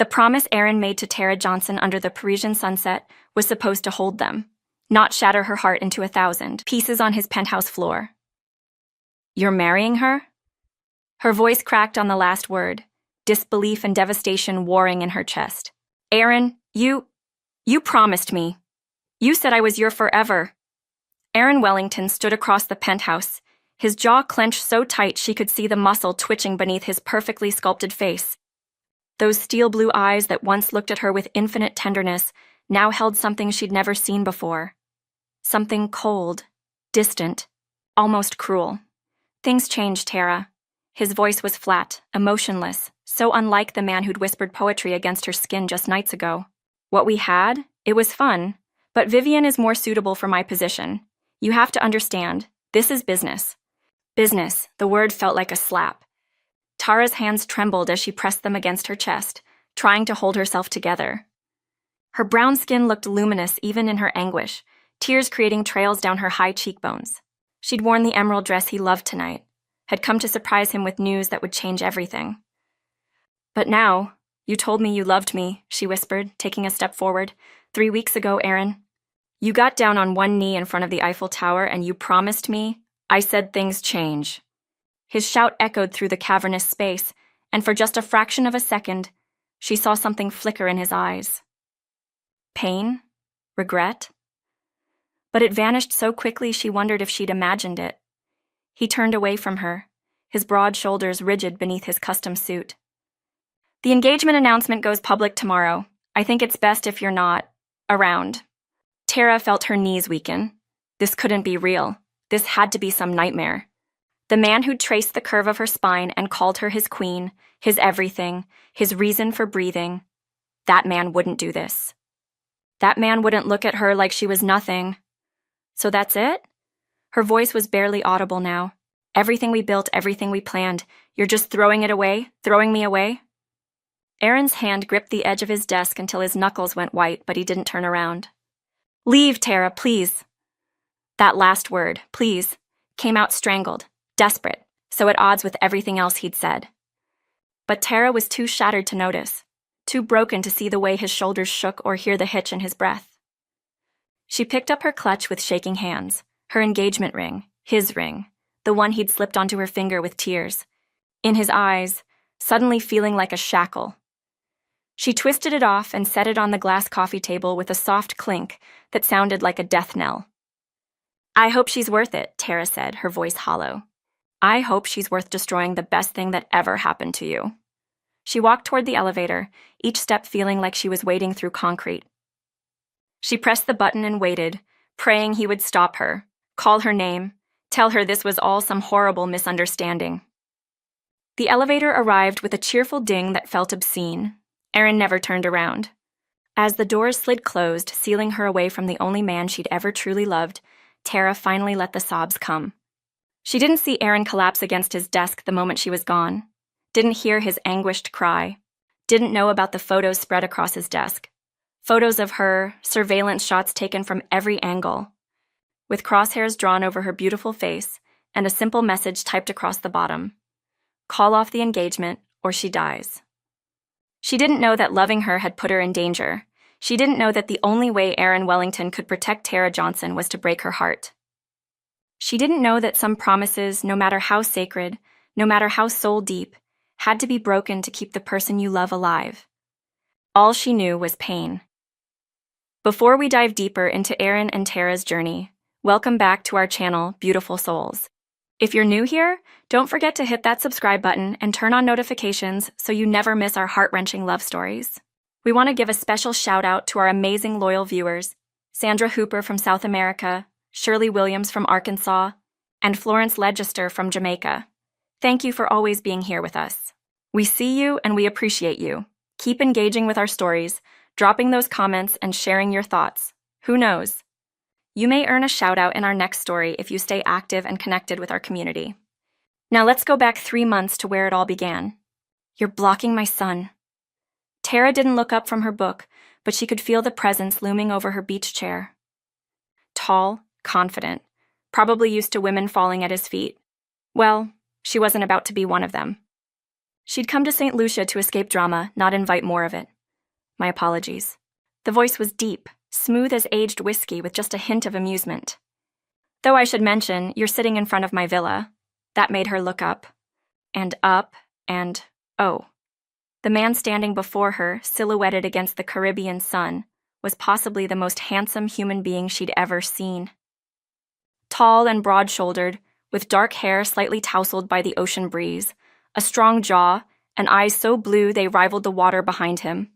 The promise Aaron made to Tara Johnson under the Parisian sunset was supposed to hold them, not shatter her heart into 1,000 pieces on his penthouse floor. "You're marrying her?" Her voice cracked on the last word, disbelief and devastation warring in her chest. "Aaron, you promised me. You said I was your forever." Aaron Wellington stood across the penthouse, his jaw clenched so tight she could see the muscle twitching beneath his perfectly sculpted face. Those steel blue eyes that once looked at her with infinite tenderness now held something she'd never seen before. Something cold, distant, almost cruel. "Things changed, Tara." His voice was flat, emotionless, so unlike the man who'd whispered poetry against her skin just nights ago. "What we had, it was fun, but Vivian is more suitable for my position. You have to understand, this is business." Business, the word felt like a slap. Tara's hands trembled as she pressed them against her chest, trying to hold herself together. Her brown skin looked luminous even in her anguish, tears creating trails down her high cheekbones. She'd worn the emerald dress he loved tonight, had come to surprise him with news that would change everything. "But now, you told me you loved me," she whispered, taking a step forward. 3 weeks ago, Aaron. You got down on one knee in front of the Eiffel Tower and you promised me. I said things change." His shout echoed through the cavernous space, and for just a fraction of a second, she saw something flicker in his eyes. Pain? Regret? But it vanished so quickly she wondered if she'd imagined it. He turned away from her, his broad shoulders rigid beneath his custom suit. "The engagement announcement goes public tomorrow. I think it's best if you're not around." Tara felt her knees weaken. This couldn't be real. This had to be some nightmare. The man who'd traced the curve of her spine and called her his queen, his everything, his reason for breathing, that man wouldn't do this. That man wouldn't look at her like she was nothing. "So that's it?" Her voice was barely audible now. "Everything we built, everything we planned, you're just throwing it away, throwing me away?" Aaron's hand gripped the edge of his desk until his knuckles went white, but he didn't turn around. "Leave, Tara, please." That last word, please, came out strangled, desperate, so at odds with everything else he'd said. But Tara was too shattered to notice, too broken to see the way his shoulders shook or hear the hitch in his breath. She picked up her clutch with shaking hands, her engagement ring, his ring, the one he'd slipped onto her finger with tears. In his eyes, suddenly feeling like a shackle. She twisted it off and set it on the glass coffee table with a soft clink that sounded like a death knell. "I hope she's worth it," Tara said, her voice hollow. "I hope she's worth destroying the best thing that ever happened to you." She walked toward the elevator, each step feeling like she was wading through concrete. She pressed the button and waited, praying he would stop her, call her name, tell her this was all some horrible misunderstanding. The elevator arrived with a cheerful ding that felt obscene. Aaron never turned around. As the doors slid closed, sealing her away from the only man she'd ever truly loved, Tara finally let the sobs come. She didn't see Aaron collapse against his desk the moment she was gone, didn't hear his anguished cry, didn't know about the photos spread across his desk. Photos of her, surveillance shots taken from every angle, with crosshairs drawn over her beautiful face and a simple message typed across the bottom. "Call off the engagement, or she dies." She didn't know that loving her had put her in danger. She didn't know that the only way Aaron Wellington could protect Tara Johnson was to break her heart. She didn't know that some promises, no matter how sacred, no matter how soul-deep, had to be broken to keep the person you love alive. All she knew was pain. Before we dive deeper into Aaron and Tara's journey, welcome back to our channel, Beautiful Souls. If you're new here, don't forget to hit that subscribe button and turn on notifications so you never miss our heart-wrenching love stories. We want to give a special shout-out to our amazing loyal viewers, Sandra Hooper from South America, Shirley Williams from Arkansas, and Florence Legister from Jamaica. Thank you for always being here with us. We see you and we appreciate you. Keep engaging with our stories, dropping those comments and sharing your thoughts. Who knows? You may earn a shout-out in our next story if you stay active and connected with our community. Now let's go back 3 months to where it all began. "You're blocking my son." Tara didn't look up from her book, but she could feel the presence looming over her beach chair. Tall, confident, probably used to women falling at his feet. Well, she wasn't about to be one of them. She'd come to St. Lucia to escape drama, not invite more of it. My apologies. The voice was deep, smooth as aged whiskey with just a hint of amusement. Though I should mention, you're sitting in front of my villa. That made her look up. And oh. The man standing before her, silhouetted against the Caribbean sun, was possibly the most handsome human being she'd ever seen. Tall and broad-shouldered, with dark hair slightly tousled by the ocean breeze, a strong jaw, and eyes so blue they rivaled the water behind him.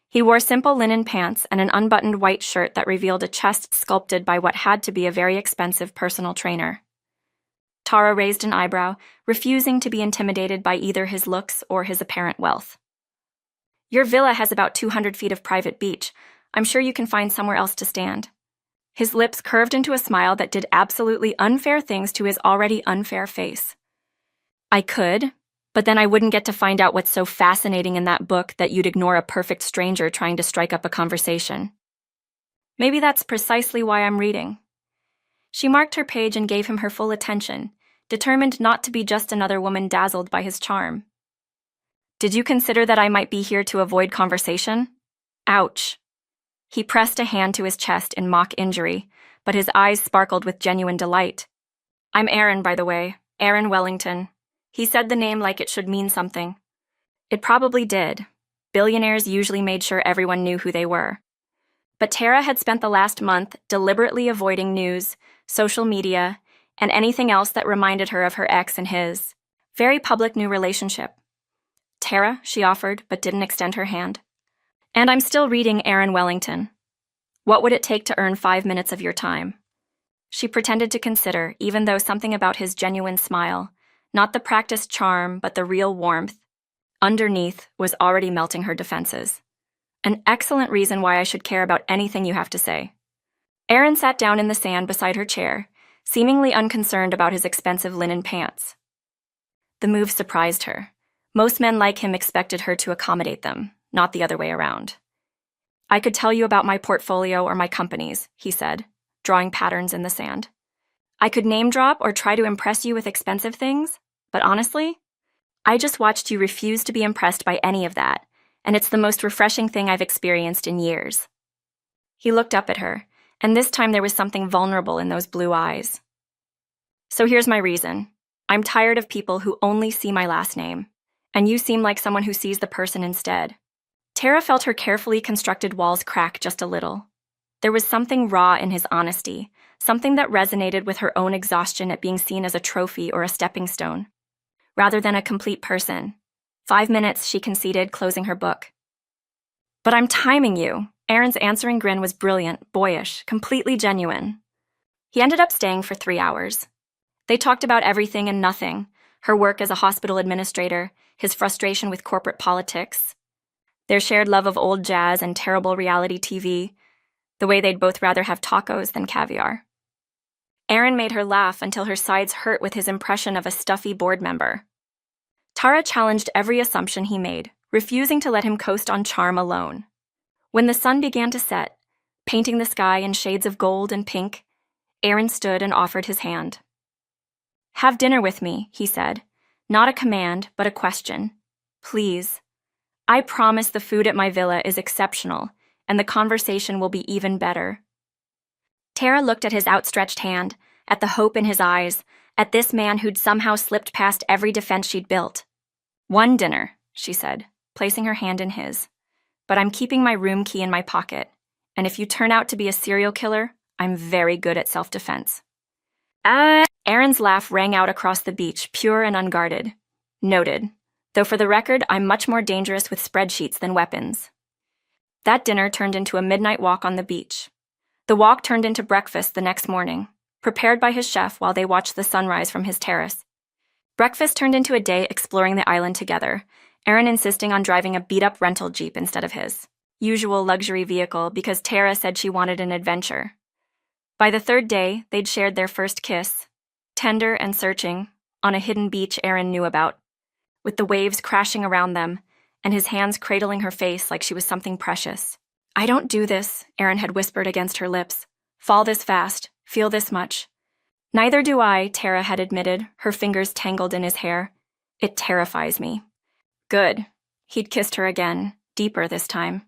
He wore simple linen pants and an unbuttoned white shirt that revealed a chest sculpted by what had to be a very expensive personal trainer. Tara raised an eyebrow, refusing to be intimidated by either his looks or his apparent wealth. Your villa has about 200 feet of private beach. I'm sure you can find somewhere else to stand. His lips curved into a smile that did absolutely unfair things to his already unfair face. I could, but then I wouldn't get to find out what's so fascinating in that book that you'd ignore a perfect stranger trying to strike up a conversation. Maybe that's precisely why I'm reading. She marked her page and gave him her full attention, determined not to be just another woman dazzled by his charm. Did you consider that I might be here to avoid conversation? Ouch. He pressed a hand to his chest in mock injury, but his eyes sparkled with genuine delight. I'm Aaron, by the way, Aaron Wellington. He said the name like it should mean something. It probably did. Billionaires usually made sure everyone knew who they were. But Tara had spent the last month deliberately avoiding news, social media, and anything else that reminded her of her ex and his very public new relationship. Tara, she offered, but didn't extend her hand. And I'm still reading Aaron Wellington. What would it take to earn 5 minutes of your time? She pretended to consider, even though something about his genuine smile, not the practiced charm, but the real warmth, underneath was already melting her defenses. An excellent reason why I should care about anything you have to say. Aaron sat down in the sand beside her chair, seemingly unconcerned about his expensive linen pants. The move surprised her. Most men like him expected her to accommodate them, not the other way around. I could tell you about my portfolio or my companies, he said, drawing patterns in the sand. I could name drop or try to impress you with expensive things, but honestly, I just watched you refuse to be impressed by any of that, and it's the most refreshing thing I've experienced in years. He looked up at her, and this time there was something vulnerable in those blue eyes. So here's my reason. I'm tired of people who only see my last name, and you seem like someone who sees the person instead. Tara felt her carefully constructed walls crack just a little. There was something raw in his honesty, something that resonated with her own exhaustion at being seen as a trophy or a stepping stone, rather than a complete person. 5 minutes, she conceded, closing her book. But I'm timing you. Aaron's answering grin was brilliant, boyish, completely genuine. He ended up staying for 3 hours. They talked about everything and nothing, her work as a hospital administrator, his frustration with corporate politics, their shared love of old jazz and terrible reality TV, the way they'd both rather have tacos than caviar. Aaron made her laugh until her sides hurt with his impression of a stuffy board member. Tara challenged every assumption he made, refusing to let him coast on charm alone. When the sun began to set, painting the sky in shades of gold and pink, Aaron stood and offered his hand. Have dinner with me, he said. Not a command, but a question. Please. I promise the food at my villa is exceptional, and the conversation will be even better. Tara looked at his outstretched hand, at the hope in his eyes, at this man who'd somehow slipped past every defense she'd built. One dinner, she said, placing her hand in his. But I'm keeping my room key in my pocket, and if you turn out to be a serial killer, I'm very good at self-defense. Aaron's laugh rang out across the beach, pure and unguarded. Noted. Though for the record, I'm much more dangerous with spreadsheets than weapons. That dinner turned into a midnight walk on the beach. The walk turned into breakfast the next morning, prepared by his chef while they watched the sunrise from his terrace. Breakfast turned into a day exploring the island together, Aaron insisting on driving a beat-up rental Jeep instead of his usual luxury vehicle because Tara said she wanted an adventure. By the third day, they'd shared their first kiss, tender and searching, on a hidden beach Aaron knew about, with the waves crashing around them and his hands cradling her face like she was something precious. I don't do this, Aaron had whispered against her lips. Fall this fast, feel this much. Neither do I, Tara had admitted, her fingers tangled in his hair. It terrifies me. Good. He'd kissed her again, deeper this time.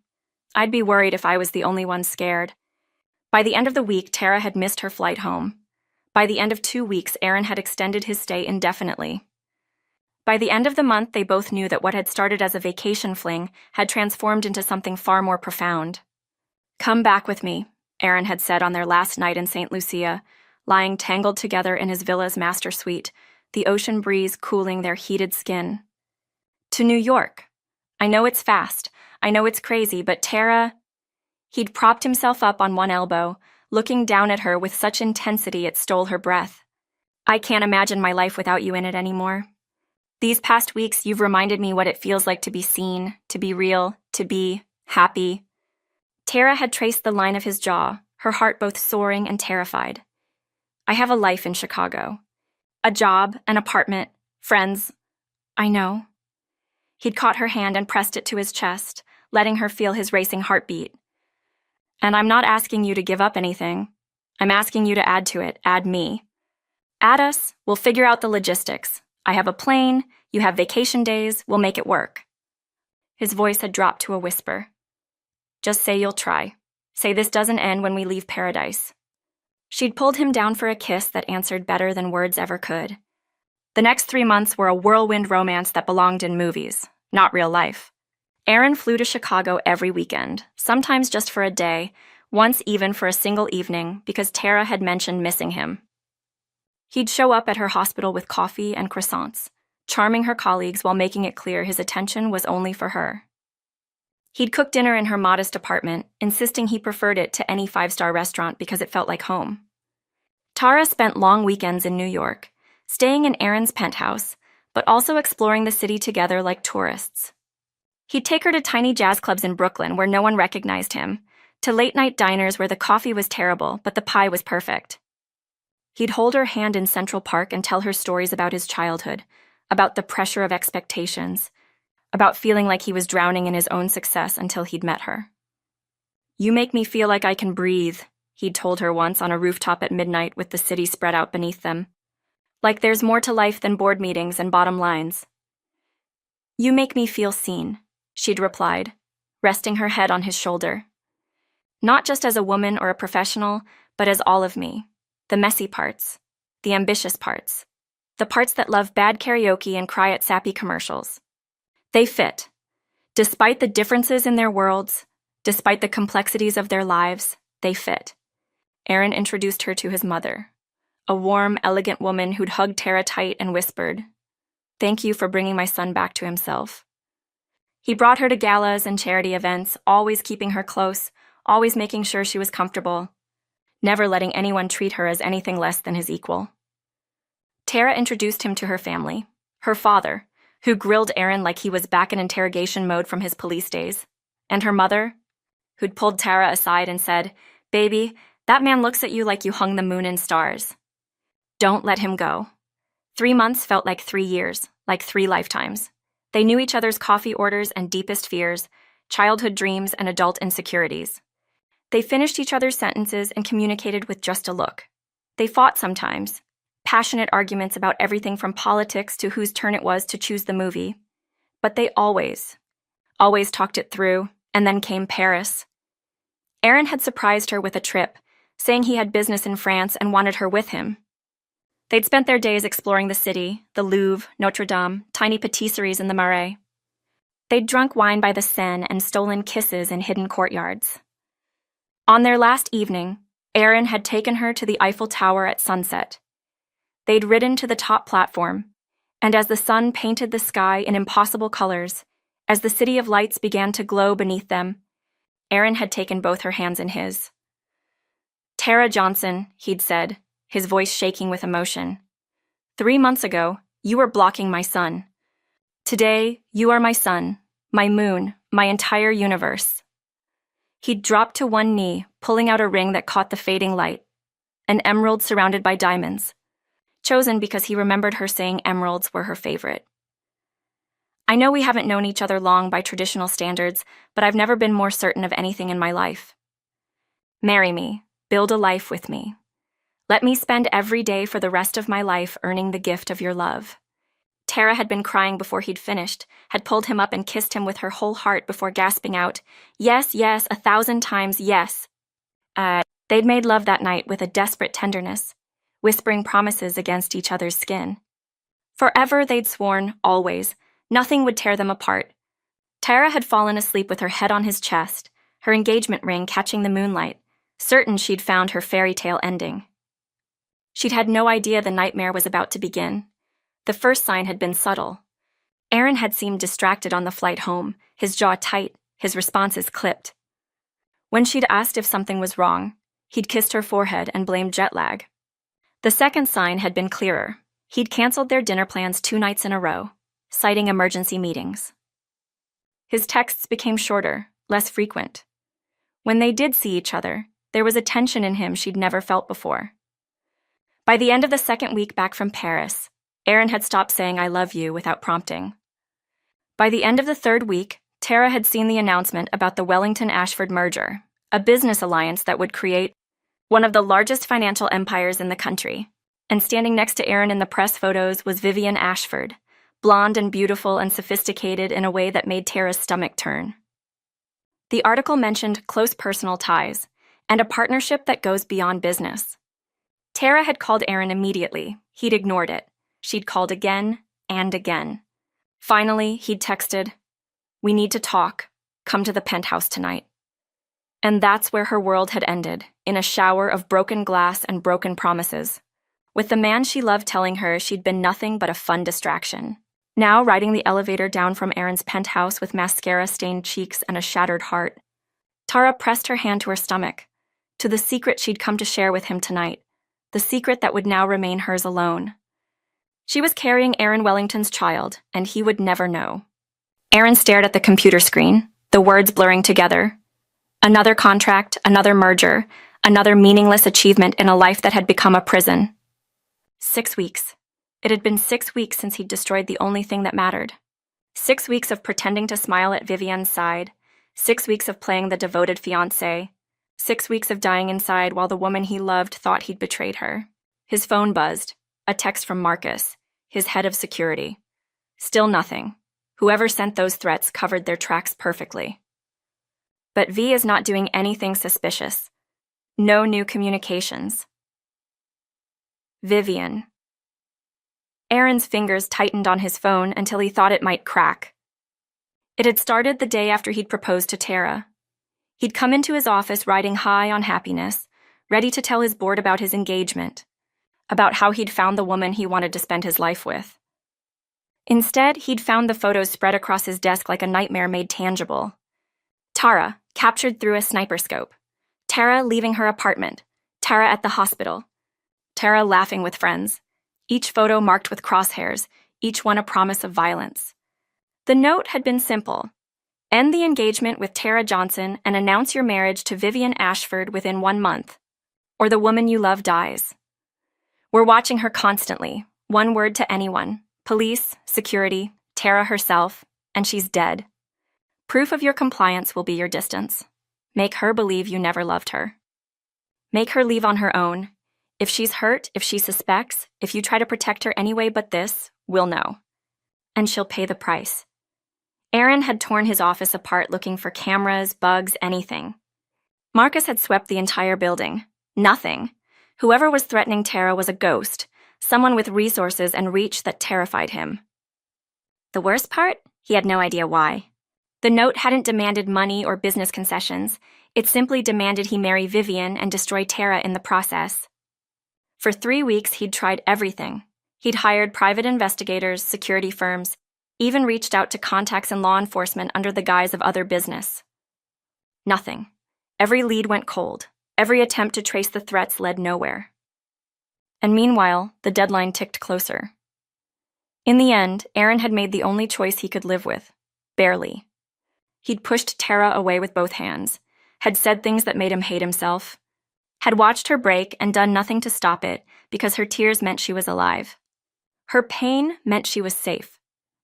I'd be worried if I was the only one scared. By the end of the week, Tara had missed her flight home. By the end of 2 weeks, Aaron had extended his stay indefinitely. By the end of the month, they both knew that what had started as a vacation fling had transformed into something far more profound. "Come back with me," Aaron had said on their last night in St. Lucia, lying tangled together in his villa's master suite, the ocean breeze cooling their heated skin. "To New York. I know it's fast. I know it's crazy, but Tara..." He'd propped himself up on one elbow, looking down at her with such intensity it stole her breath. "I can't imagine my life without you in it anymore. These past weeks, you've reminded me what it feels like to be seen, to be real, to be happy." Tara had traced the line of his jaw, her heart both soaring and terrified. "I have a life in Chicago. A job, an apartment, friends. I know." He'd caught her hand and pressed it to his chest, letting her feel his racing heartbeat. "And I'm not asking you to give up anything. I'm asking you to add to it, add me. Add us, we'll figure out the logistics. I have a plane, you have vacation days, we'll make it work." His voice had dropped to a whisper. "Just say you'll try. Say this doesn't end when we leave paradise." She'd pulled him down for a kiss that answered better than words ever could. The next 3 months were a whirlwind romance that belonged in movies, not real life. Aaron flew to Chicago every weekend, sometimes just for a day, once even for a single evening, because Tara had mentioned missing him. He'd show up at her hospital with coffee and croissants, charming her colleagues while making it clear his attention was only for her. He'd cook dinner in her modest apartment, insisting he preferred it to any 5-star restaurant because it felt like home. Tara spent long weekends in New York, staying in Aaron's penthouse, but also exploring the city together like tourists. He'd take her to tiny jazz clubs in Brooklyn where no one recognized him, to late-night diners where the coffee was terrible but the pie was perfect. He'd hold her hand in Central Park and tell her stories about his childhood, about the pressure of expectations, about feeling like he was drowning in his own success until he'd met her. "You make me feel like I can breathe," he'd told her once on a rooftop at midnight with the city spread out beneath them. "Like there's more to life than board meetings and bottom lines." "You make me feel seen," she'd replied, resting her head on his shoulder. "Not just as a woman or a professional, but as all of me. The messy parts, the ambitious parts, the parts that love bad karaoke and cry at sappy commercials. They fit. Despite the differences in their worlds, despite the complexities of their lives, they fit." Aaron introduced her to his mother, a warm, elegant woman who'd hugged Tara tight and whispered, "Thank you for bringing my son back to himself." He brought her to galas and charity events, always keeping her close, always making sure she was comfortable, never letting anyone treat her as anything less than his equal. Tara introduced him to her family, her father, who grilled Aaron like he was back in interrogation mode from his police days, and her mother, who'd pulled Tara aside and said, "Baby, that man looks at you like you hung the moon in stars. Don't let him go." 3 months felt like 3 years, like 3 lifetimes. They knew each other's coffee orders and deepest fears, childhood dreams and adult insecurities. They finished each other's sentences and communicated with just a look. They fought sometimes, passionate arguments about everything from politics to whose turn it was to choose the movie. But they always talked it through, and then came Paris. Aaron had surprised her with a trip, saying he had business in France and wanted her with him. They'd spent their days exploring the city, the Louvre, Notre Dame, tiny patisseries in the Marais. They'd drunk wine by the Seine and stolen kisses in hidden courtyards. On their last evening, Aaron had taken her to the Eiffel Tower at sunset. They'd ridden to the top platform, and as the sun painted the sky in impossible colors, as the city of lights began to glow beneath them, Aaron had taken both her hands in his. "Tara Johnson," he'd said, his voice shaking with emotion. "3 months ago, you were blocking my sun. Today, you are my sun, my moon, my entire universe." He'd dropped to one knee, pulling out a ring that caught the fading light, an emerald surrounded by diamonds, chosen because he remembered her saying emeralds were her favorite. "I know we haven't known each other long by traditional standards, but I've never been more certain of anything in my life. Marry me, build a life with me. Let me spend every day for the rest of my life earning the gift of your love. Tara had been crying before he'd finished, had pulled him up and kissed him with her whole heart before gasping out, "Yes, yes, 1,000 times yes." They'd made love that night with a desperate tenderness, whispering promises against each other's skin. Forever they'd sworn, always, nothing would tear them apart. Tara had fallen asleep with her head on his chest, her engagement ring catching the moonlight, certain she'd found her fairy tale ending. She'd had no idea the nightmare was about to begin. The first sign had been subtle. Aaron had seemed distracted on the flight home, his jaw tight, his responses clipped. When she'd asked if something was wrong, he'd kissed her forehead and blamed jet lag. The second sign had been clearer. He'd canceled their dinner plans 2 nights in a row, citing emergency meetings. His texts became shorter, less frequent. When they did see each other, there was a tension in him she'd never felt before. By the end of the second week back from Paris, Aaron had stopped saying "I love you" without prompting. By the end of the third week, Tara had seen the announcement about the Wellington-Ashford merger, a business alliance that would create one of the largest financial empires in the country. And standing next to Aaron in the press photos was Vivian Ashford, blonde and beautiful and sophisticated in a way that made Tara's stomach turn. The article mentioned close personal ties and a partnership that goes beyond business. Tara had called Aaron immediately. He'd ignored it. She'd called again and again. Finally, he'd texted, "We need to talk. Come to the penthouse tonight." And that's where her world had ended, in a shower of broken glass and broken promises, with the man she loved telling her she'd been nothing but a fun distraction. Now, riding the elevator down from Aaron's penthouse with mascara-stained cheeks and a shattered heart, Tara pressed her hand to her stomach, to the secret she'd come to share with him tonight, the secret that would now remain hers alone. She was carrying Aaron Wellington's child, and he would never know. Aaron stared at the computer screen, the words blurring together. Another contract, another merger, another meaningless achievement in a life that had become a prison. 6 weeks. It had been 6 weeks since he'd destroyed the only thing that mattered. 6 weeks of pretending to smile at Vivian's side. 6 weeks of playing the devoted fiancé. 6 weeks of dying inside while the woman he loved thought he'd betrayed her. His phone buzzed. A text from Marcus, his head of security. Still nothing. Whoever sent those threats covered their tracks perfectly. But V is not doing anything suspicious. No new communications. Vivian. Aaron's fingers tightened on his phone until he thought it might crack. It had started the day after he'd proposed to Tara. He'd come into his office riding high on happiness, ready to tell his board about his engagement, about how he'd found the woman he wanted to spend his life with. Instead, he'd found the photos spread across his desk like a nightmare made tangible. Tara, captured through a sniper scope. Tara leaving her apartment. Tara at the hospital. Tara laughing with friends. Each photo marked with crosshairs, each one a promise of violence. The note had been simple. End the engagement with Tara Johnson and announce your marriage to Vivian Ashford within 1 month, or the woman you love dies. We're watching her constantly, one word to anyone, police, security, Tara herself, and she's dead. Proof of your compliance will be your distance. Make her believe you never loved her. Make her leave on her own. If she's hurt, if she suspects, if you try to protect her anyway but this, we'll know. And she'll pay the price. Aaron had torn his office apart looking for cameras, bugs, anything. Marcus had swept the entire building. Nothing. Whoever was threatening Tara was a ghost, someone with resources and reach that terrified him. The worst part? He had no idea why. The note hadn't demanded money or business concessions. It simply demanded he marry Vivian and destroy Tara in the process. For 3 weeks, he'd tried everything. He'd hired private investigators, security firms, even reached out to contacts in law enforcement under the guise of other business. Nothing. Every lead went cold. Every attempt to trace the threats led nowhere. And meanwhile, the deadline ticked closer. In the end, Aaron had made the only choice he could live with. Barely. He'd pushed Tara away with both hands, had said things that made him hate himself, had watched her break and done nothing to stop it because her tears meant she was alive. Her pain meant she was safe.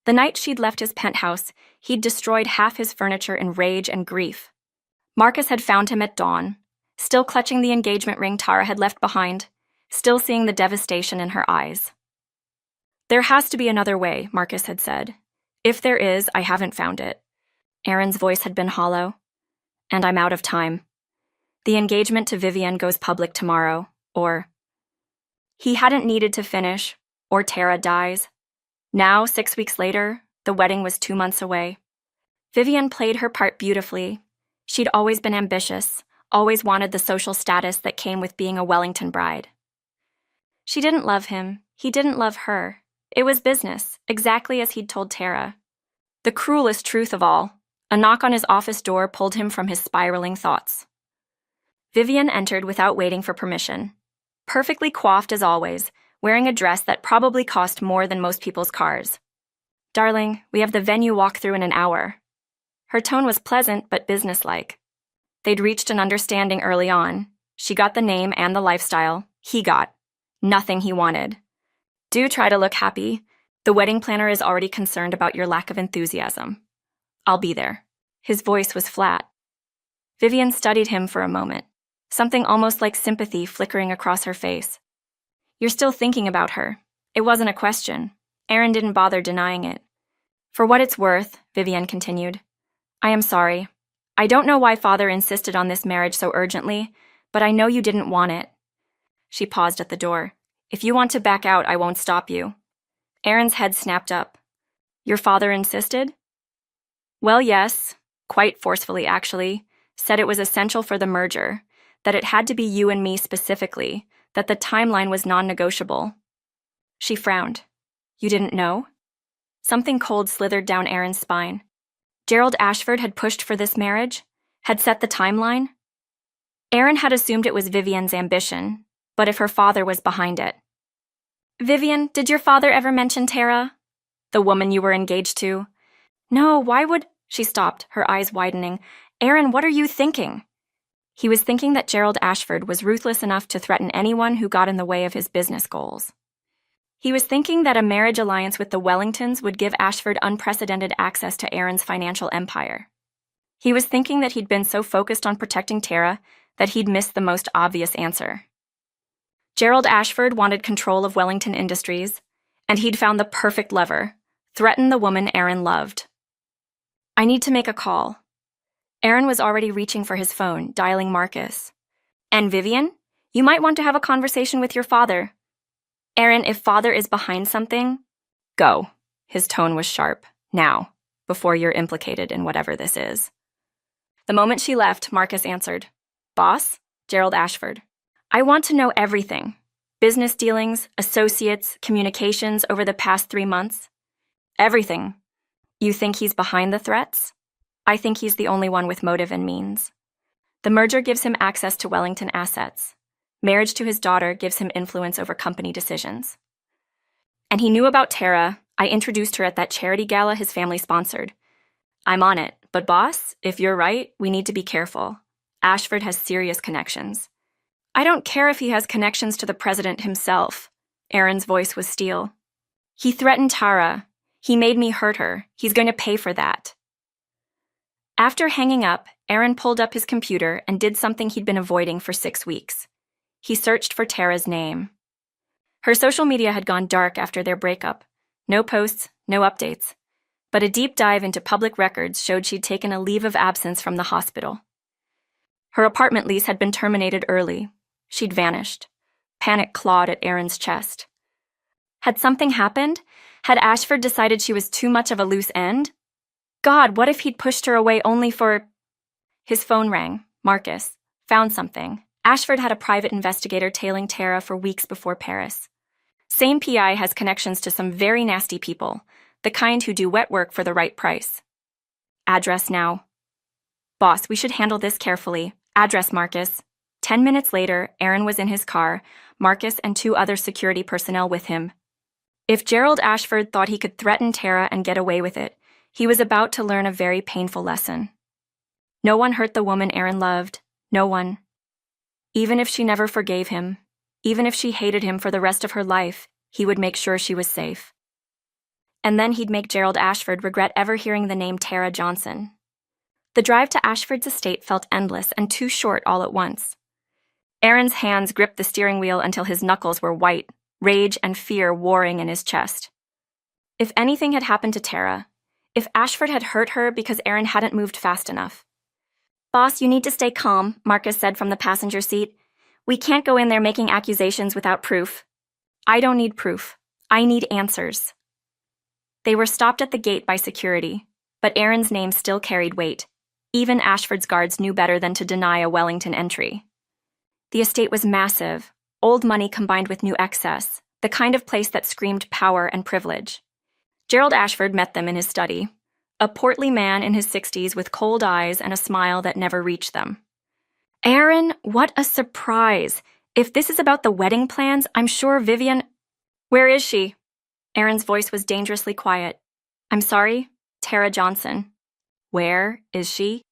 The night she'd left his penthouse, he'd destroyed half his furniture in rage and grief. Marcus had found him at dawn, still clutching the engagement ring Tara had left behind, still seeing the devastation in her eyes. There has to be another way, Marcus had said. If there is, I haven't found it. Aaron's voice had been hollow. And I'm out of time. The engagement to Vivian goes public tomorrow, or... He hadn't needed to finish, or Tara dies. Now, 6 weeks later, the wedding was 2 months away. Vivian played her part beautifully. She'd always been ambitious, always wanted the social status that came with being a Wellington bride. She didn't love him. He didn't love her. It was business, exactly as he'd told Tara. The cruelest truth of all, a knock on his office door pulled him from his spiraling thoughts. Vivian entered without waiting for permission. Perfectly coiffed as always, wearing a dress that probably cost more than most people's cars. Darling, we have the venue walkthrough in an hour. Her tone was pleasant but businesslike. They'd reached an understanding early on. She got the name and the lifestyle. He got nothing he wanted. Do try to look happy. The wedding planner is already concerned about your lack of enthusiasm. I'll be there. His voice was flat. Vivian studied him for a moment, something almost like sympathy flickering across her face. You're still thinking about her. It wasn't a question. Aaron didn't bother denying it. For what it's worth, Vivian continued, I am sorry. I don't know why Father insisted on this marriage so urgently, but I know you didn't want it. She paused at the door. If you want to back out, I won't stop you. Aaron's head snapped up. Your father insisted? Well, yes, quite forcefully actually, said it was essential for the merger, that it had to be you and me specifically, that the timeline was non-negotiable. She frowned. You didn't know? Something cold slithered down Aaron's spine. Gerald Ashford had pushed for this marriage, had set the timeline. Aaron had assumed it was Vivian's ambition, but if her father was behind it. Vivian, did your father ever mention Tara? The woman you were engaged to? No, why would... She stopped, her eyes widening. Aaron, what are you thinking? He was thinking that Gerald Ashford was ruthless enough to threaten anyone who got in the way of his business goals. He was thinking that a marriage alliance with the Wellingtons would give Ashford unprecedented access to Aaron's financial empire. He was thinking that he'd been so focused on protecting Tara that he'd missed the most obvious answer. Gerald Ashford wanted control of Wellington Industries, and he'd found the perfect lever, threaten the woman Aaron loved. I need to make a call. Aaron was already reaching for his phone, dialing Marcus. And Vivian, you might want to have a conversation with your father. Aaron, if Father is behind something, go. His tone was sharp. Now, before you're implicated in whatever this is. The moment she left, Marcus answered. Boss? Gerald Ashford. I want to know everything. Business dealings, associates, communications over the past 3 months. Everything. You think he's behind the threats? I think he's the only one with motive and means. The merger gives him access to Wellington assets. Marriage to his daughter gives him influence over company decisions. And he knew about Tara. I introduced her at that charity gala his family sponsored. I'm on it, but boss, if you're right, we need to be careful. Ashford has serious connections. I don't care if he has connections to the president himself. Aaron's voice was steel. He threatened Tara. He made me hurt her. He's going to pay for that. After hanging up, Aaron pulled up his computer and did something he'd been avoiding for 6 weeks. He searched for Tara's name. Her social media had gone dark after their breakup. No posts, no updates. But a deep dive into public records showed she'd taken a leave of absence from the hospital. Her apartment lease had been terminated early. She'd vanished. Panic clawed at Aaron's chest. Had something happened? Had Ashford decided she was too much of a loose end? God, what if he'd pushed her away only for... His phone rang. Marcus found something. Ashford had a private investigator tailing Tara for weeks before Paris. Same PI has connections to some very nasty people, the kind who do wet work for the right price. Address now. Boss, we should handle this carefully. Address, Marcus. 10 minutes later, Aaron was in his car, Marcus and 2 other security personnel with him. If Gerald Ashford thought he could threaten Tara and get away with it, he was about to learn a very painful lesson. No one hurt the woman Aaron loved. No one. Even if she never forgave him, even if she hated him for the rest of her life, he would make sure she was safe. And then he'd make Gerald Ashford regret ever hearing the name Tara Johnson. The drive to Ashford's estate felt endless and too short all at once. Aaron's hands gripped the steering wheel until his knuckles were white, rage and fear warring in his chest. If anything had happened to Tara, if Ashford had hurt her because Aaron hadn't moved fast enough. "Boss, you need to stay calm," Marcus said from the passenger seat. "We can't go in there making accusations without proof." "I don't need proof. I need answers." They were stopped at the gate by security, but Aaron's name still carried weight. Even Ashford's guards knew better than to deny a Wellington entry. The estate was massive, old money combined with new excess, the kind of place that screamed power and privilege. Gerald Ashford met them in his study, a portly man in his 60s with cold eyes and a smile that never reached them. "Aaron, what a surprise! If this is about the wedding plans, I'm sure Vivian—" "Where is she?" Aaron's voice was dangerously quiet. "I'm sorry, Tara Johnson." "Where is she?"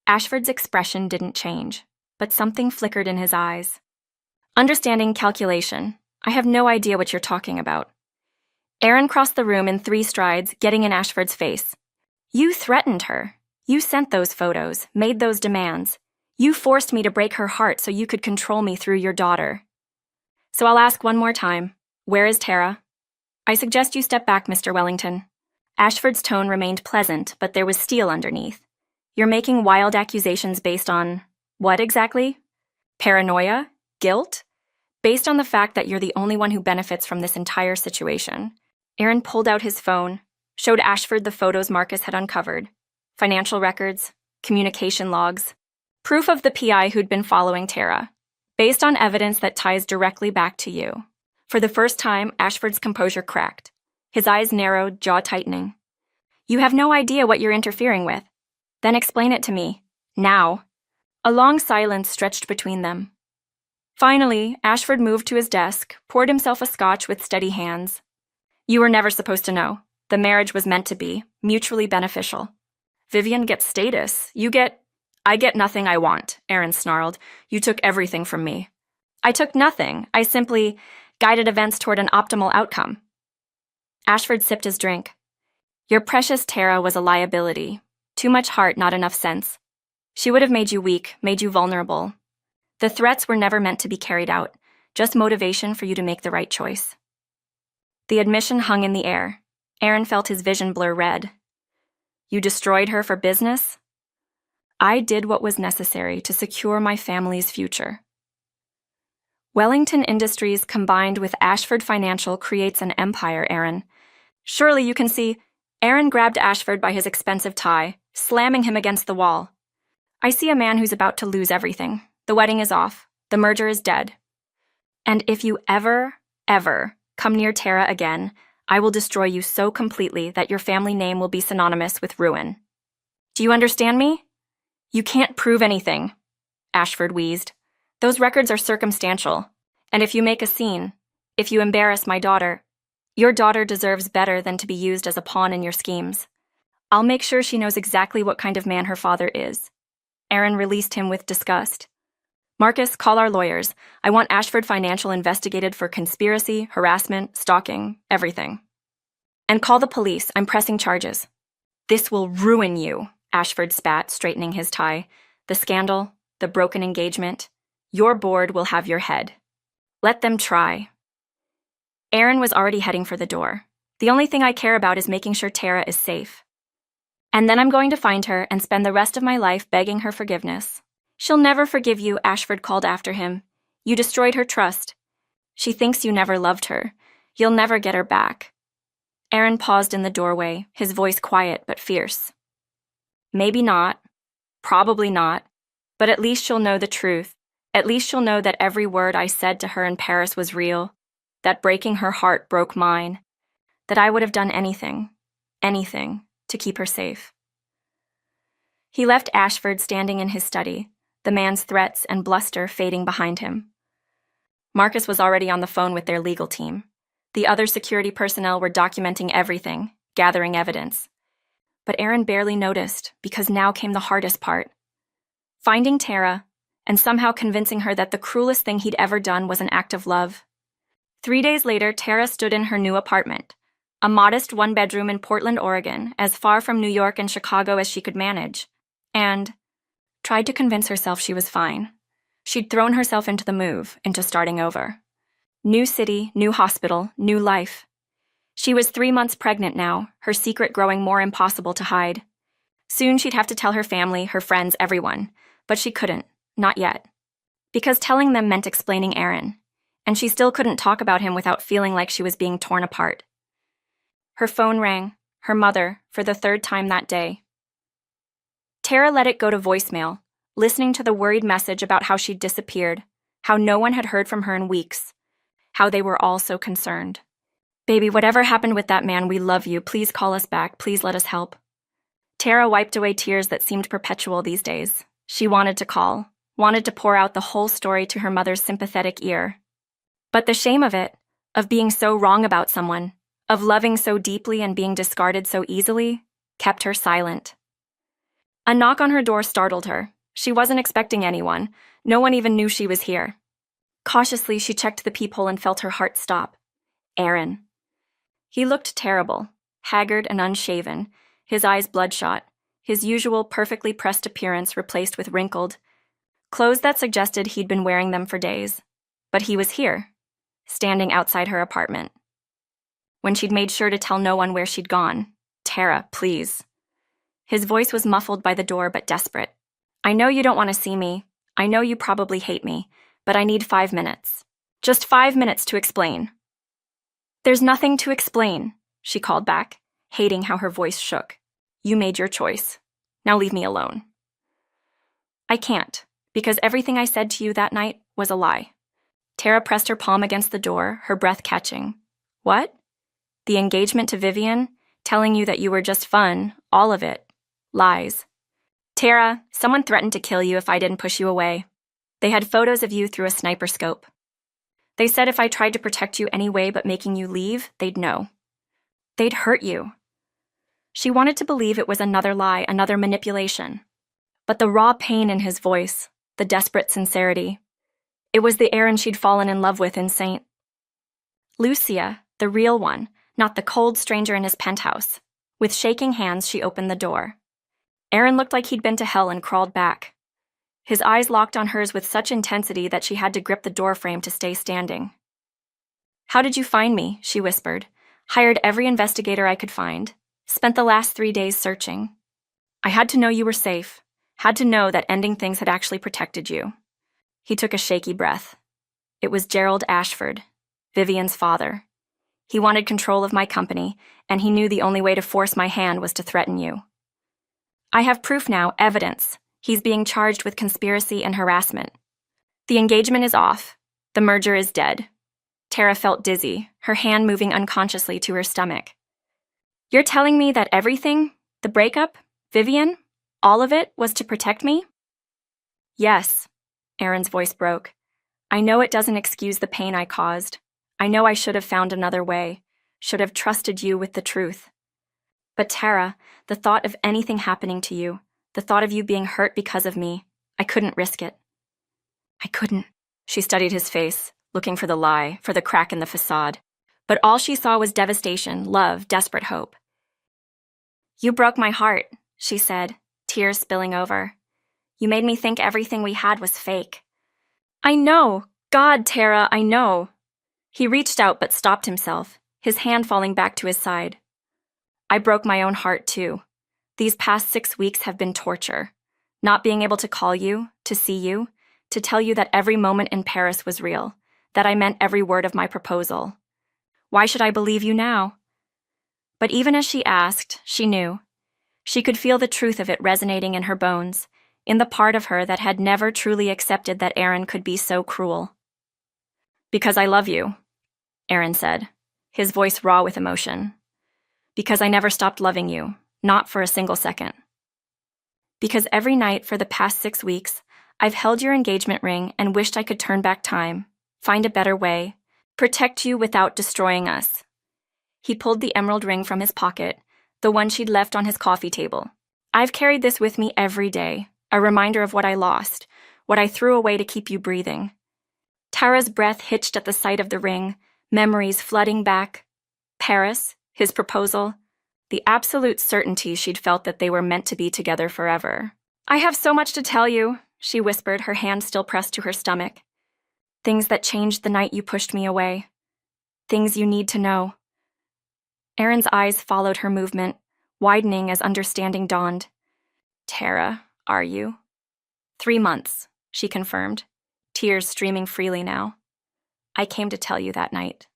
Ashford's expression didn't change, but something flickered in his eyes. "Understanding calculation. I have no idea what you're talking about." Aaron crossed the room in 3 strides, getting in Ashford's face. "You threatened her. You sent those photos, made those demands. You forced me to break her heart so you could control me through your daughter. So I'll ask one more time. Where is Tara?" "I suggest you step back, Mr. Wellington." Ashford's tone remained pleasant, but there was steel underneath. "You're making wild accusations based on what exactly? Paranoia? Guilt? Based on the fact that you're the only one who benefits from this entire situation." Aaron pulled out his phone, showed Ashford the photos Marcus had uncovered, financial records, communication logs, proof of the PI who'd been following Tara, based on evidence that ties directly back to you. For the first time, Ashford's composure cracked. His eyes narrowed, jaw tightening. "You have no idea what you're interfering with. Then explain it to me. Now." A long silence stretched between them. Finally, Ashford moved to his desk, poured himself a scotch with steady hands. "You were never supposed to know. The marriage was meant to be, mutually beneficial. Vivian gets status. I get nothing I want," Aaron snarled. "You took everything from me." "I took nothing. I simply guided events toward an optimal outcome." Ashford sipped his drink. "Your precious Tara was a liability. Too much heart, not enough sense. She would have made you weak, made you vulnerable. The threats were never meant to be carried out, just motivation for you to make the right choice." The admission hung in the air. Aaron felt his vision blur red. "You destroyed her for business?" "I did what was necessary to secure my family's future." Wellington Industries combined with Ashford Financial creates an empire, Aaron. Surely you can see. Aaron grabbed Ashford by his expensive tie, slamming him against the wall. "I see a man who's about to lose everything. The wedding is off. The merger is dead. And if you ever come near Tara again, I will destroy you so completely that your family name will be synonymous with ruin. Do you understand me?" "You can't prove anything," Ashford wheezed. "Those records are circumstantial. And if you make a scene, if you embarrass my daughter, your daughter deserves better than to be used as a pawn in your schemes. I'll make sure she knows exactly what kind of man her father is." Aaron released him with disgust. "Marcus, call our lawyers. I want Ashford Financial investigated for conspiracy, harassment, stalking, everything. And call the police. I'm pressing charges." "This will ruin you," Ashford spat, straightening his tie. "The scandal, the broken engagement. Your board will have your head. Let them try." Aaron was already heading for the door. "The only thing I care about is making sure Tara is safe. And then I'm going to find her and spend the rest of my life begging her forgiveness." "She'll never forgive you," Ashford called after him. "You destroyed her trust. She thinks you never loved her. You'll never get her back." Aaron paused in the doorway, his voice quiet but fierce. "Maybe not. Probably not. But at least she'll know the truth. At least she'll know that every word I said to her in Paris was real, that breaking her heart broke mine, that I would have done anything to keep her safe." He left Ashford standing in his study, the man's threats and bluster fading behind him. Marcus was already on the phone with their legal team. The other security personnel were documenting everything, gathering evidence. But Aaron barely noticed, because now came the hardest part. Finding Tara, and somehow convincing her that the cruelest thing he'd ever done was an act of love. 3 days later, Tara stood in her new apartment, a modest 1-bedroom in Portland, Oregon, as far from New York and Chicago as she could manage, and tried to convince herself she was fine. She'd thrown herself into the move, into starting over. New city, new hospital, new life. She was 3 months pregnant now, her secret growing more impossible to hide. Soon she'd have to tell her family, her friends, everyone. But she couldn't. Not yet. Because telling them meant explaining Aaron. And she still couldn't talk about him without feeling like she was being torn apart. Her phone rang. Her mother, for the 3rd time that day. Tara let it go to voicemail, listening to the worried message about how she'd disappeared, how no one had heard from her in weeks, how they were all so concerned. Baby, whatever happened with that man, we love you. Please call us back. Please let us help. Tara wiped away tears that seemed perpetual these days. She wanted to call, wanted to pour out the whole story to her mother's sympathetic ear. But the shame of it, of being so wrong about someone, of loving so deeply and being discarded so easily, kept her silent. A knock on her door startled her. She wasn't expecting anyone. No one even knew she was here. Cautiously, she checked the peephole and felt her heart stop. Aaron. He looked terrible, haggard and unshaven, his eyes bloodshot, his usual perfectly pressed appearance replaced with wrinkled clothes that suggested he'd been wearing them for days. But he was here, standing outside her apartment. When she'd made sure to tell no one where she'd gone. Tara, please. His voice was muffled by the door but desperate. I know you don't want to see me. I know you probably hate me, but I need 5 minutes. Just 5 minutes to explain. There's nothing to explain, she called back, hating how her voice shook. You made your choice. Now leave me alone. I can't, because everything I said to you that night was a lie. Tara pressed her palm against the door, her breath catching. What? The engagement to Vivian, telling you that you were just fun, all of it. Lies. Tara, someone threatened to kill you if I didn't push you away. They had photos of you through a sniper scope. They said if I tried to protect you anyway but making you leave, they'd know. They'd hurt you. She wanted to believe it was another lie, another manipulation. But the raw pain in his voice, the desperate sincerity, it was the Aaron she'd fallen in love with in St. Lucia, the real one, not the cold stranger in his penthouse. With shaking hands, she opened the door. Aaron looked like he'd been to hell and crawled back. His eyes locked on hers with such intensity that she had to grip the doorframe to stay standing. How did you find me? She whispered. Hired every investigator I could find. Spent the last 3 days searching. I had to know you were safe. Had to know that ending things had actually protected you. He took a shaky breath. It was Gerald Ashford, Vivian's father. He wanted control of my company, and he knew the only way to force my hand was to threaten you. I have proof now, evidence. He's being charged with conspiracy and harassment. The engagement is off. The merger is dead. Tara felt dizzy, her hand moving unconsciously to her stomach. You're telling me that everything, the breakup, Vivian, all of it was to protect me? Yes, Aaron's voice broke. I know it doesn't excuse the pain I caused. I know I should have found another way, should have trusted you with the truth. But Tara, the thought of anything happening to you, the thought of you being hurt because of me, I couldn't risk it. I couldn't. She studied his face, looking for the lie, for the crack in the facade. But all she saw was devastation, love, desperate hope. You broke my heart, she said, tears spilling over. You made me think everything we had was fake. I know. God, Tara, I know. He reached out but stopped himself, his hand falling back to his side. I broke my own heart too. These past 6 weeks have been torture. Not being able to call you, to see you, to tell you that every moment in Paris was real, that I meant every word of my proposal. Why should I believe you now? But even as she asked, she knew. She could feel the truth of it resonating in her bones, in the part of her that had never truly accepted that Aaron could be so cruel. Because I love you, Aaron said, his voice raw with emotion. Because I never stopped loving you, not for a single second. Because every night for the past 6 weeks, I've held your engagement ring and wished I could turn back time, find a better way, protect you without destroying us. He pulled the emerald ring from his pocket, the one she'd left on his coffee table. I've carried this with me every day, a reminder of what I lost, what I threw away to keep you breathing. Tara's breath hitched at the sight of the ring, memories flooding back. Paris, his proposal, the absolute certainty she'd felt that they were meant to be together forever. I have so much to tell you, she whispered, her hand still pressed to her stomach. Things that changed the night you pushed me away. Things you need to know. Aaron's eyes followed her movement, widening as understanding dawned. Tara, are you? 3 months, she confirmed, tears streaming freely now. I came to tell you that night.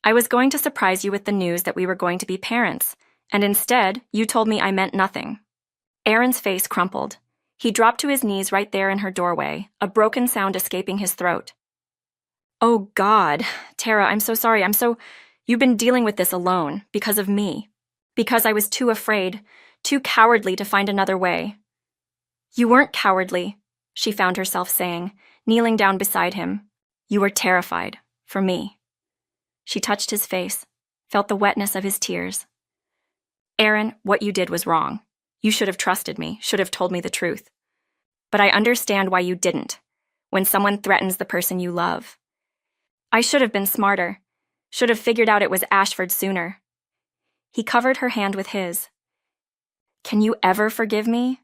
I was going to surprise you with the news that we were going to be parents, and instead, you told me I meant nothing. Aaron's face crumpled. He dropped to his knees right there in her doorway, a broken sound escaping his throat. Oh, God. Tara, I'm so sorry. You've been dealing with this alone, because of me. Because I was too afraid, too cowardly to find another way. You weren't cowardly, she found herself saying, kneeling down beside him. You were terrified, for me. She touched his face, felt the wetness of his tears. Aaron, what you did was wrong. You should have trusted me, should have told me the truth. But I understand why you didn't, when someone threatens the person you love. I should have been smarter, should have figured out it was Ashford sooner. He covered her hand with his. Can you ever forgive me?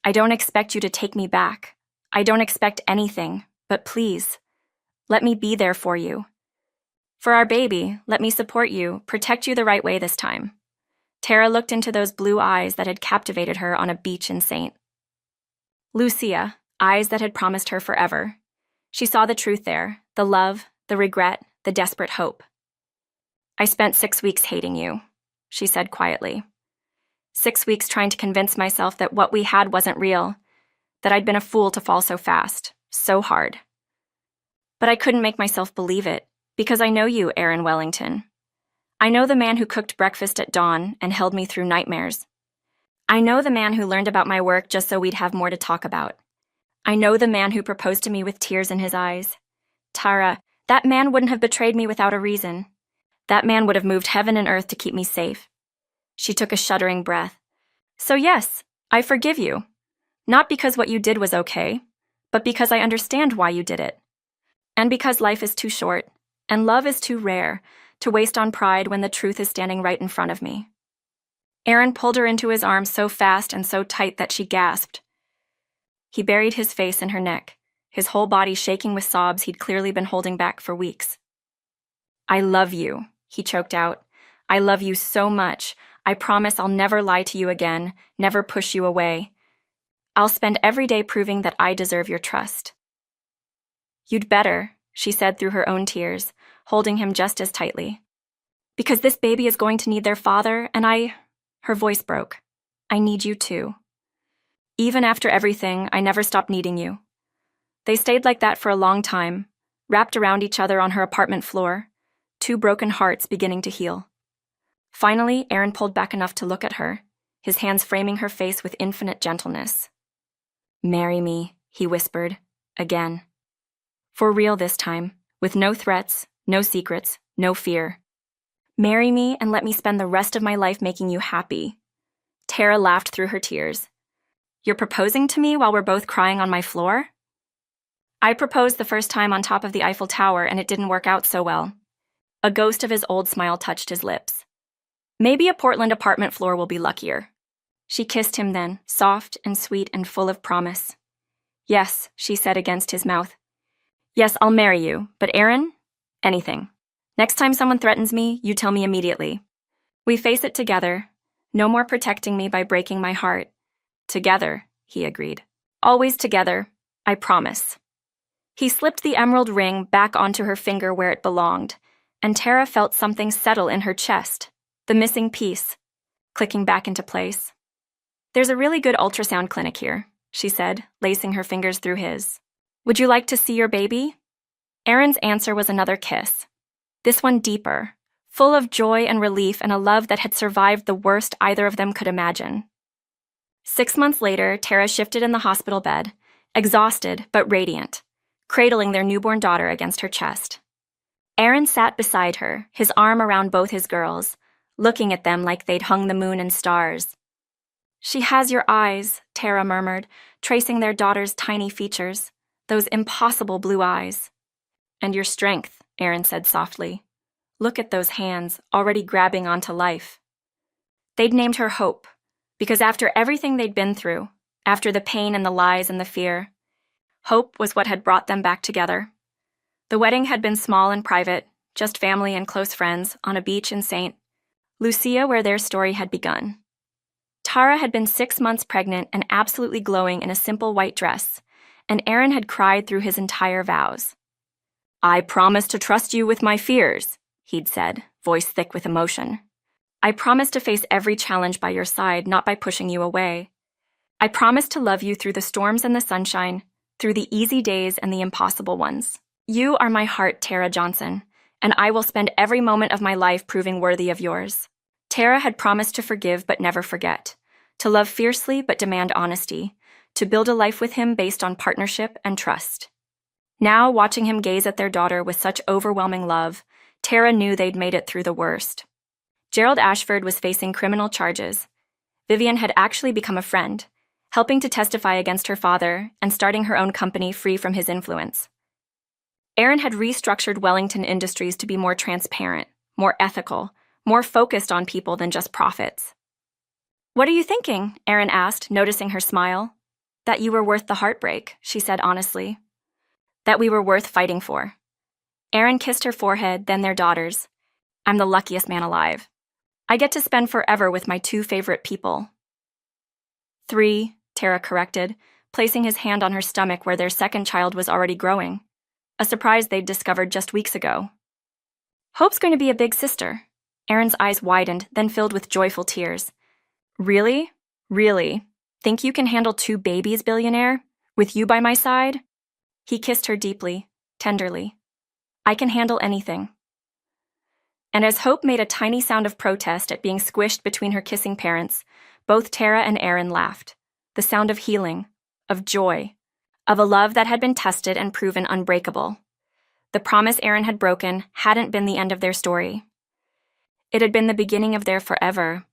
I don't expect you to take me back. I don't expect anything, but please, let me be there for you. For our baby, let me support you, protect you the right way this time. Tara looked into those blue eyes that had captivated her on a beach in St. Lucia, eyes that had promised her forever. She saw the truth there, the love, the regret, the desperate hope. I spent 6 weeks hating you, she said quietly. 6 weeks trying to convince myself that what we had wasn't real, that I'd been a fool to fall so fast, so hard. But I couldn't make myself believe it, because I know you, Aaron Wellington. I know the man who cooked breakfast at dawn and held me through nightmares. I know the man who learned about my work just so we'd have more to talk about. I know the man who proposed to me with tears in his eyes. Tara, that man wouldn't have betrayed me without a reason. That man would have moved heaven and earth to keep me safe. She took a shuddering breath. So yes, I forgive you. Not because what you did was okay, but because I understand why you did it. And because life is too short, and love is too rare, to waste on pride when the truth is standing right in front of me. Aaron pulled her into his arms so fast and so tight that she gasped. He buried his face in her neck, his whole body shaking with sobs he'd clearly been holding back for weeks. I love you, he choked out. I love you so much. I promise I'll never lie to you again, never push you away. I'll spend every day proving that I deserve your trust. You'd better, she said through her own tears, holding him just as tightly. Because this baby is going to need their father, and her voice broke. I need you too. Even after everything, I never stopped needing you. They stayed like that for a long time, wrapped around each other on her apartment floor, 2 broken hearts beginning to heal. Finally, Aaron pulled back enough to look at her, his hands framing her face with infinite gentleness. Marry me, he whispered, again. For real this time, with no threats, no secrets, no fear. Marry me and let me spend the rest of my life making you happy. Tara laughed through her tears. You're proposing to me while we're both crying on my floor? I proposed the first time on top of the Eiffel Tower and it didn't work out so well. A ghost of his old smile touched his lips. Maybe a Portland apartment floor will be luckier. She kissed him then, soft and sweet and full of promise. Yes, she said against his mouth. Yes, I'll marry you, but Aaron? Anything. Next time someone threatens me, you tell me immediately. We face it together. No more protecting me by breaking my heart. Together, he agreed. Always together, I promise. He slipped the emerald ring back onto her finger where it belonged, and Tara felt something settle in her chest, the missing piece, clicking back into place. There's a really good ultrasound clinic here, she said, lacing her fingers through his. Would you like to see your baby? Aaron's answer was another kiss. This one deeper, full of joy and relief and a love that had survived the worst either of them could imagine. 6 months later, Tara shifted in the hospital bed, exhausted but radiant, cradling their newborn daughter against her chest. Aaron sat beside her, his arm around both his girls, looking at them like they'd hung the moon and stars. She has your eyes, Tara murmured, tracing their daughter's tiny features, those impossible blue eyes. And your strength, Aaron said softly. Look at those hands, already grabbing onto life. They'd named her Hope, because after everything they'd been through, after the pain and the lies and the fear, hope was what had brought them back together. The wedding had been small and private, just family and close friends, on a beach in St. Lucia, where their story had begun. Tara had been 6 months pregnant and absolutely glowing in a simple white dress, and Aaron had cried through his entire vows. "I promise to trust you with my fears," he'd said, voice thick with emotion. "I promise to face every challenge by your side, not by pushing you away. I promise to love you through the storms and the sunshine, through the easy days and the impossible ones. You are my heart, Tara Johnson, and I will spend every moment of my life proving worthy of yours." Tara had promised to forgive but never forget, to love fiercely but demand honesty, to build a life with him based on partnership and trust. Now, watching him gaze at their daughter with such overwhelming love, Tara knew they'd made it through the worst. Gerald Ashford was facing criminal charges. Vivian had actually become a friend, helping to testify against her father and starting her own company free from his influence. Aaron had restructured Wellington Industries to be more transparent, more ethical, more focused on people than just profits. "What are you thinking?" Aaron asked, noticing her smile. "That you were worth the heartbreak," she said honestly. "That we were worth fighting for." Aaron kissed her forehead, then their daughters. "I'm the luckiest man alive. I get to spend forever with my 2 favorite people." 3, Tara corrected, placing his hand on her stomach where their second child was already growing, a surprise they'd discovered just weeks ago. "Hope's going to be a big sister." Aaron's eyes widened, then filled with joyful tears. "Really? Really? Think you can handle 2 babies, Billionaire? With you by my side?" He kissed her deeply, tenderly. "I can handle anything." And as Hope made a tiny sound of protest at being squished between her kissing parents, both Tara and Aaron laughed. The sound of healing, of joy, of a love that had been tested and proven unbreakable. The promise Aaron had broken hadn't been the end of their story. It had been the beginning of their forever,